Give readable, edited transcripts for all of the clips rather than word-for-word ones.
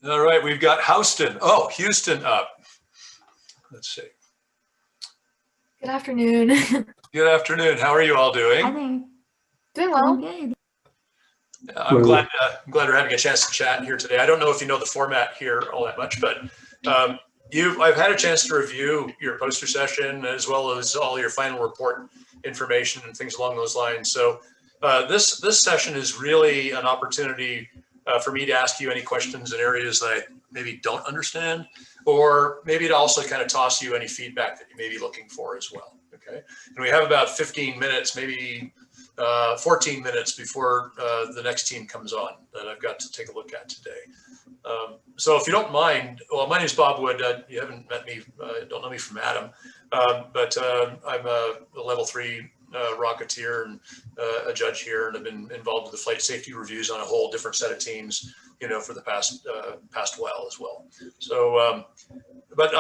All right, we've got Houston up. Let's see. Good afternoon. Good afternoon. How are you all doing? Hi there. Doing well. Good. I'm glad we're having a chance to chat here today. I don't know if you know the format here all that much, but I've had a chance to review your poster session as well as all your final report information and things along those lines. So this session is really an opportunity for me to ask you any questions in areas that I maybe don't understand, or maybe to also kind of toss you any feedback that you may be looking for as well. Okay, and we have about 15 minutes, maybe 14 minutes before the next team comes on that I've got to take a look at today. So if you don't mind, well, my name is Bob Wood. You haven't met me, don't know me from Adam, but I'm a level 3 Rocketeer and a judge here, and I've been involved with the flight safety reviews on a whole different set of teams, for the past while as well. So,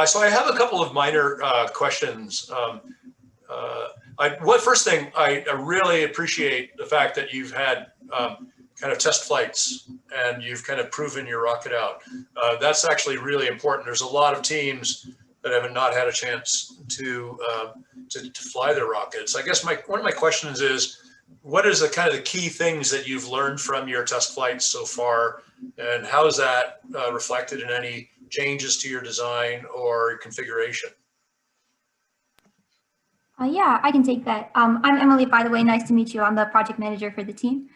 so I have a couple of minor questions. First thing, I really appreciate the fact that you've had kind of test flights and you've kind of proven your rocket out. That's actually really important. There's a lot of teams that have not had a chance to fly their rockets. I guess one of my questions is, what is the kind of the key things that you've learned from your test flights so far, and how is that reflected in any changes to your design or configuration? Yeah, I can take that. I'm Emily, by the way. Nice to meet you. I'm the project manager for the team.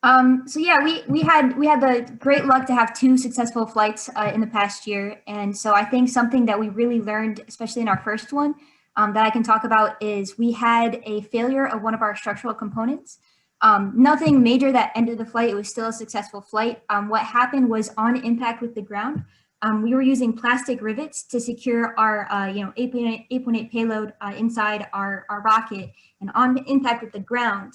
So yeah, we had the great luck to have 2 successful flights in the past year, and so I think something that we really learned, especially in our first one, that I can talk about is we had a failure of one of our structural components. Nothing major that ended the flight. It was still a successful flight. What happened was on impact with the ground, we were using plastic rivets to secure our 8.8 payload inside our rocket, and on impact with the ground,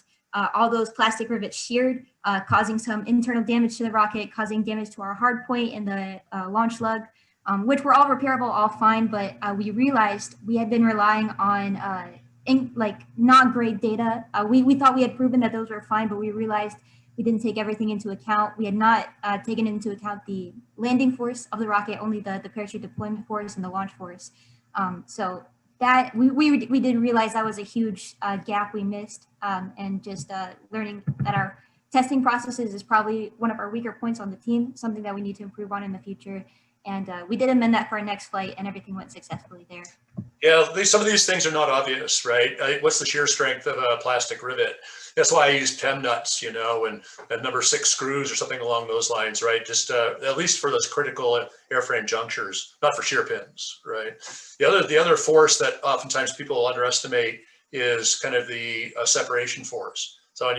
all those plastic rivets sheared, causing some internal damage to the rocket, causing damage to our hard point and the launch lug, which were all repairable, all fine, but we realized we had been relying on not great data. We thought we had proven that those were fine, but we realized we didn't take everything into account. We had not taken into account the landing force of the rocket, only the parachute deployment force and the launch force. So that we did realize that was a huge gap we missed, and just learning that our testing processes is probably one of our weaker points on the team, something that we need to improve on in the future. And we did amend that for our next flight, and everything went successfully there. Yeah, some of these things are not obvious, right? What's the shear strength of a plastic rivet? That's why I use PEM nuts, and number 6 screws or something along those lines, right? Just at least for those critical airframe junctures, not for shear pins, right? The other force that oftentimes people underestimate is kind of the separation force. So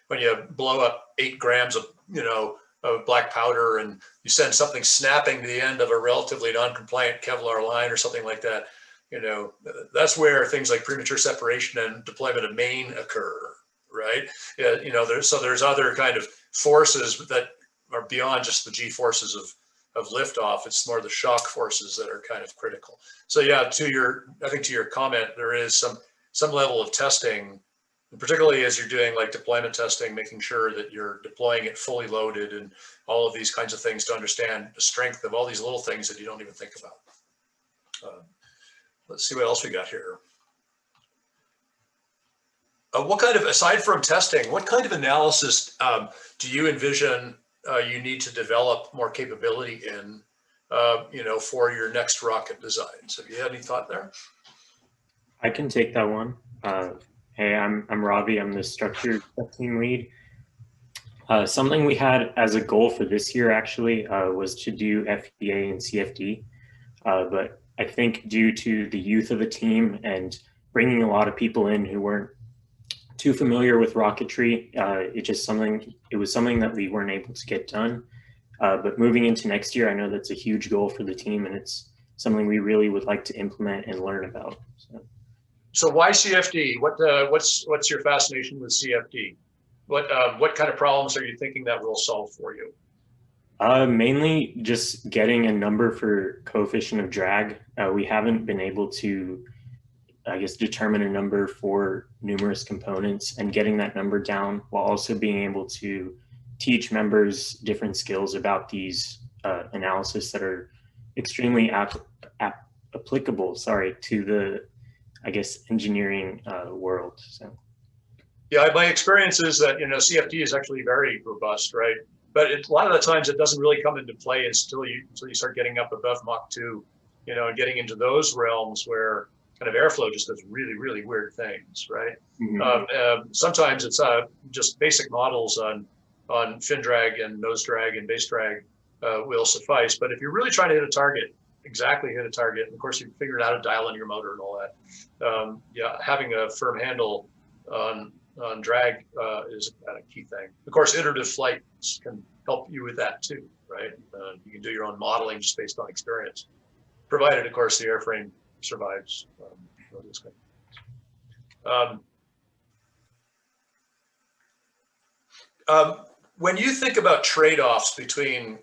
when you blow up 8 grams of black powder and you send something snapping to the end of a relatively non-compliant Kevlar line or something like that, that's where things like premature separation and deployment of main occur, right? There's other kind of forces that are beyond just the G forces of liftoff. It's more the shock forces that are kind of critical. So yeah, I think to your comment, there is some level of testing, particularly as you're doing like deployment testing, making sure that you're deploying it fully loaded and all of these kinds of things to understand the strength of all these little things that you don't even think about. Let's see what else we got here. Aside from testing, what kind of analysis do you envision you need to develop more capability in, for your next rocket designs? Have you had any thought there? I can take that one. Hey, I'm Ravi. I'm the structure team lead. Something we had as a goal for this year actually was to do FEA and CFD, but I think due to the youth of the team and bringing a lot of people in who weren't too familiar with rocketry, it was something that we weren't able to get done. But moving into next year, I know that's a huge goal for the team, and it's something we really would like to implement and learn about. So why CFD? What's your fascination with CFD? What kind of problems are you thinking that will solve for you? Mainly just getting a number for coefficient of drag. We haven't been able to, I guess, determine a number for numerous components, and getting that number down while also being able to teach members different skills about these analysis that are extremely applicable, to the, I guess, engineering world. So. Yeah, my experience is that, CFD is actually very robust, right? But a lot of the times it doesn't really come into play until you start getting up above Mach 2, and getting into those realms where kind of airflow just does really, really weird things, right? Mm-hmm. Sometimes it's just basic models on fin drag and nose drag and base drag will suffice. But if you're really trying to hit a target, exactly hit a target, and of course you figured out how to dial in your motor and all that, yeah, having a firm handle on drag is a key thing. Of course, iterative flights can help you with that too, right? You can do your own modeling just based on experience, provided, of course, the airframe survives. This kind of when you think about trade-offs between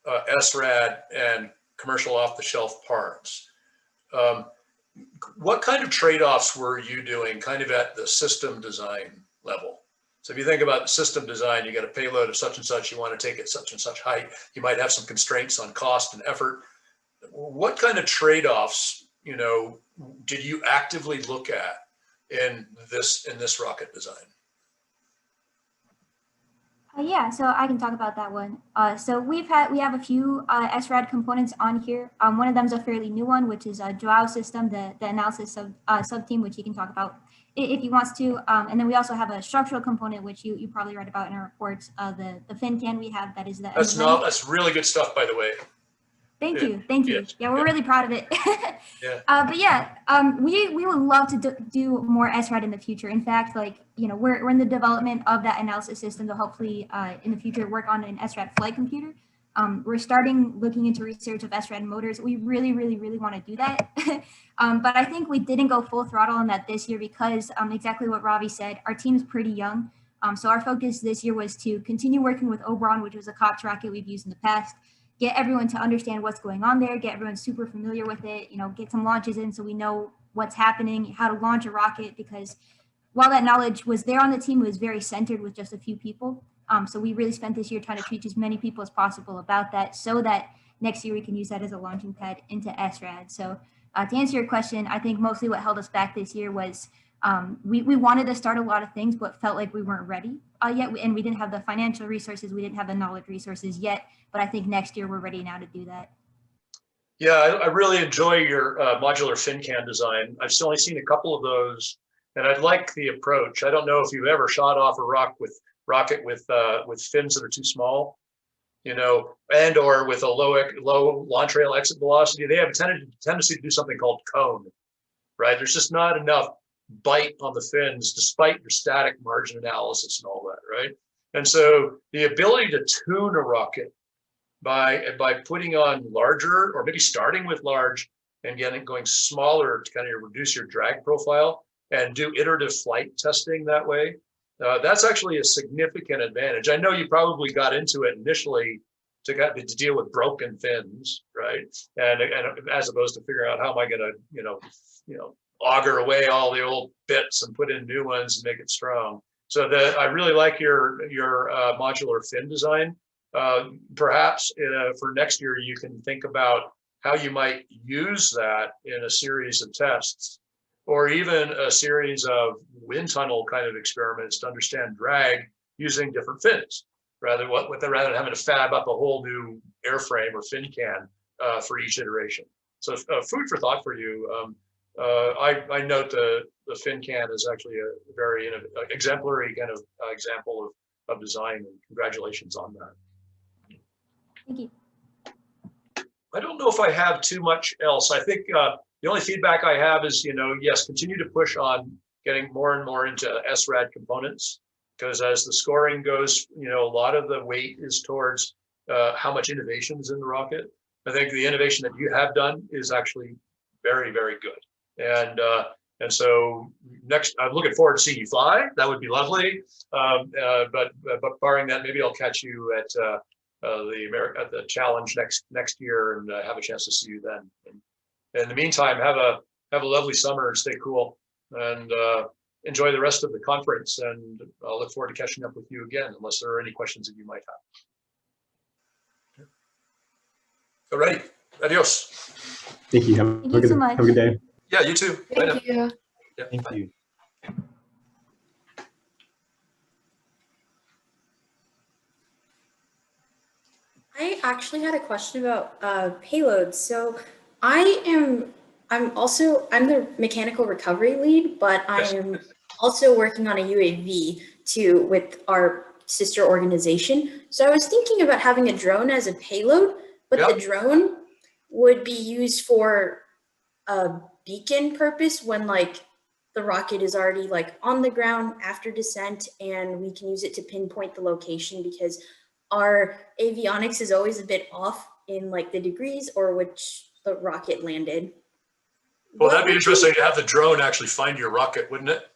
SRAD and commercial off-the-shelf parts, what kind of trade-offs were you doing kind of at the system design level? So if you think about the system design, you got a payload of such and such, you want to take it such and such height, you might have some constraints on cost and effort. What kind of trade-offs, did you actively look at in this rocket design? Yeah, so I can talk about that one. So we have a few SRAD components on here. One of them is a fairly new one, which is a Joao system, the analysis sub team, which he can talk about if he wants to. And then we also have a structural component, which you probably read about in our reports. The fin can we have, that is the. That's really good stuff, by the way. Thank you. Yes. Yeah, we're really proud of it. Yeah. But yeah, we would love to do more SRAD in the future. In fact, we're in the development of that analysis system to hopefully in the future work on an SRAD flight computer. We're starting looking into research of SRAD motors. We really, really, really want to do that. But I think we didn't go full throttle on that this year because exactly what Ravi said, our team is pretty young. So our focus this year was to continue working with Oberon, which was a COTS rocket we've used in the past. Get everyone to understand what's going on there, get everyone super familiar with it, get some launches in so we know what's happening, how to launch a rocket, because while that knowledge was there on the team, it was very centered with just a few people. So we really spent this year trying to teach as many people as possible about that so that next year we can use that as a launching pad into SRAD. So to answer your question, I think mostly what held us back this year was we wanted to start a lot of things, but felt like we weren't ready yet. And we didn't have the financial resources. We didn't have the knowledge resources yet. But I think next year we're ready now to do that. Yeah, I really enjoy your modular fin can design. I've only seen a couple of those, and I like the approach. I don't know if you've ever shot off a rocket with fins that are too small, and or with a low launch rail exit velocity. They have a tendency to do something called cone, right? There's just not enough bite on the fins, despite your static margin analysis and all that, right? And so the ability to tune a rocket by putting on larger, or maybe starting with large and going smaller to kind of reduce your drag profile and do iterative flight testing that way, that's actually a significant advantage. I know you probably got into it initially to deal with broken fins, right? And as opposed to figuring out how am I going to, auger away all the old bits and put in new ones and make it strong. So I really like your modular fin design. Perhaps for next year, you can think about how you might use that in a series of tests, or even a series of wind tunnel kind of experiments to understand drag using different fins, rather than having to fab up a whole new airframe or fin can for each iteration. So food for thought for you. I note the fin can is actually a very exemplary kind of example of design, and congratulations on that. Thank you. I don't know if I have too much else. I think the only feedback I have is, yes, continue to push on getting more and more into SRAD components, because as the scoring goes, a lot of the weight is towards how much innovation is in the rocket. I think the innovation that you have done is actually very, very good. And so next, I'm looking forward to seeing you fly. That would be lovely. But barring that, maybe I'll catch you at the challenge next year and have a chance to see you then. And in the meantime, have a lovely summer and stay cool and enjoy the rest of the conference. And I'll look forward to catching up with you again, unless there are any questions that you might have. All righty. Adios. Thank you. Thank you so much. Have a good day. Yeah, you too. Bye now. Thank you. Yeah, Thank bye. you. I actually had a question about payloads. So I'm the mechanical recovery lead, but Yes. I'm also working on a UAV too with our sister organization. So I was thinking about having a drone as a payload, but Yep. the drone would be used for a beacon purpose when like the rocket is already like on the ground after descent, and we can use it to pinpoint the location because our avionics is always a bit off in like the degrees or which the rocket landed. Well, What that'd be would interesting to have the drone actually find your rocket, wouldn't it?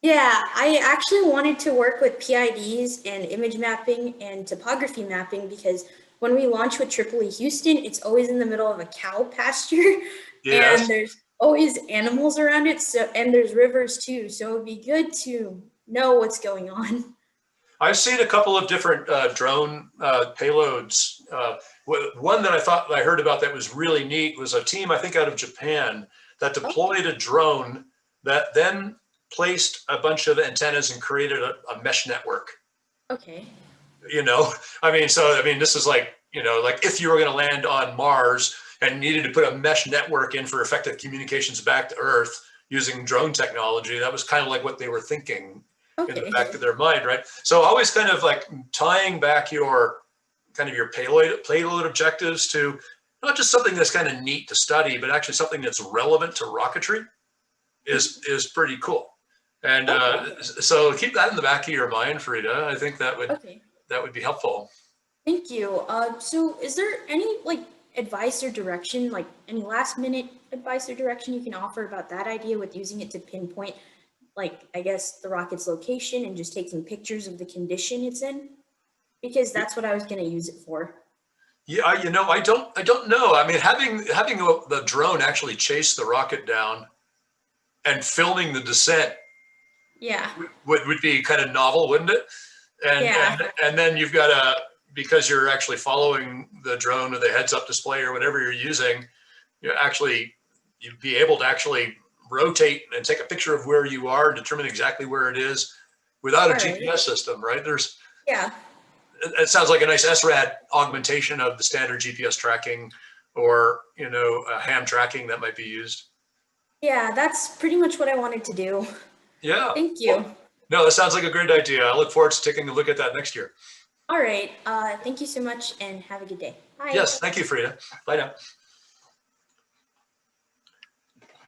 Yeah, I actually wanted to work with PIDs and image mapping and topography mapping because when we launch with Tripoli Houston, it's always in the middle of a cow pasture Yes. and there's always animals around it. So, and there's rivers too. So it'd be good to know what's going on. I've seen a couple of different drone payloads. One that I thought I heard about that was really neat was a team, I think out of Japan, that deployed a drone that then placed a bunch of antennas and created a mesh network. Okay. You know, this is like, like if you were going to land on Mars and needed to put a mesh network in for effective communications back to Earth using drone technology, that was kind of like what they were thinking in the back of their mind, right? So always kind of like tying back your payload objectives to not just something that's kind of neat to study, but actually something that's relevant to rocketry is pretty cool. And so keep that in the back of your mind, Frida. I think that would be helpful. Thank you. So is there any like advice or direction, like any last minute advice or direction you can offer about that idea with using it to pinpoint, like, I guess the rocket's location and just taking pictures of the condition it's in? Because that's what I was going to use it for. Yeah, I don't know. I mean, having the drone actually chase the rocket down and filming the descent Yeah. would be kind of novel, wouldn't it? And then you've got because you're actually following the drone with a heads-up display or whatever you're using, you'd be able to actually rotate and take a picture of where you are and determine exactly where it is without a GPS system, right? It sounds like a nice SRAD augmentation of the standard GPS tracking or, ham tracking that might be used. Yeah, that's pretty much what I wanted to do. Yeah. Thank you. Well, no, that sounds like a great idea. I look forward to taking a look at that next year. All right. Thank you so much and have a good day. Bye. Yes. Thank you, Frida. Bye now.